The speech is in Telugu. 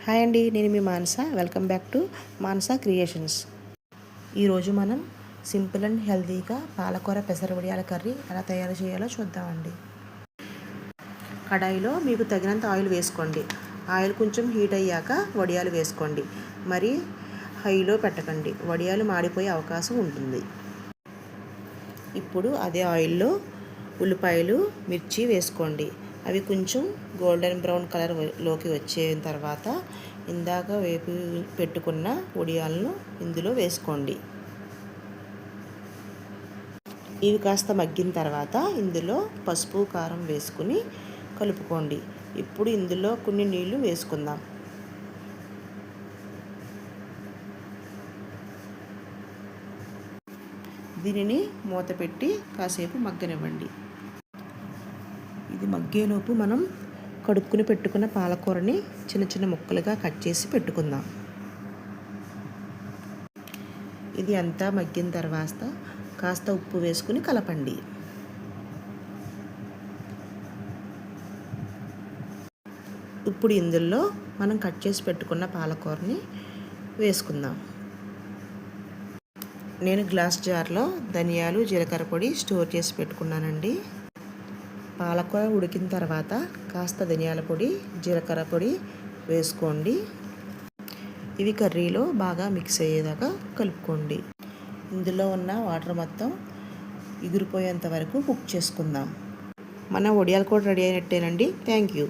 హాయ్ అండి, నేను మీ Manasa. Welcome back to Manasa Creations. ఈరోజు మనం సింపుల్ అండ్ హెల్తీగా పాలకూర పెసర వడియాల కర్రీ ఎలా తయారు చేయాలో చూద్దామండి. కడాయిలో మీకు తగినంత ఆయిల్ వేసుకోండి. ఆయిల్ కొంచెం హీట్ అయ్యాక వడియాలు వేసుకోండి. మరి హైలో పెట్టకండి, వడియాలు మాడిపోయే అవకాశం ఉంటుంది. ఇప్పుడు అదే ఆయిల్లో ఉల్లిపాయలు, మిర్చి వేసుకోండి. అవి కొంచెం గోల్డెన్ బ్రౌన్ కలర్లోకి వచ్చిన తర్వాత ఇందాక వేపి పెట్టుకున్న వడియాలను ఇందులో వేసుకోండి. ఇవి కాస్త మగ్గిన తర్వాత ఇందులో పసుపు, కారం వేసుకుని కలుపుకోండి. ఇప్పుడు ఇందులో కొన్ని నీళ్లు వేసుకుందాం. దీనిని మూత పెట్టి కాసేపు మగ్గనివ్వండి. ఇది మగ్గేలోపు మనం కడుక్కుని పెట్టుకున్న పాలకూరని చిన్న చిన్న ముక్కలుగా కట్ చేసి పెట్టుకుందాం. ఇది అంతా మగ్గిన తర్వాత కాస్త ఉప్పు వేసుకుని కలపండి. ఇప్పుడు ఇందులో మనం కట్ చేసి పెట్టుకున్న పాలకూరని వేసుకుందాం. నేను గ్లాస్ జార్లో ధనియాలు, జీలకర్ర పొడి స్టోర్ చేసి పెట్టుకున్నానండి. పాలకూర ఉడికిన తర్వాత కాస్త ధనియాల పొడి, జీలకర్ర పొడి వేసుకోండి. ఇవి కర్రీలో బాగా మిక్స్ అయ్యేదాకా కలుపుకోండి. ఇందులో ఉన్న వాటర్ మొత్తం ఎగిరిపోయేంత వరకు కుక్ చేసుకుందాం. మన వడియాలు కూడా రెడీ అయినట్టేనండి. Thank you.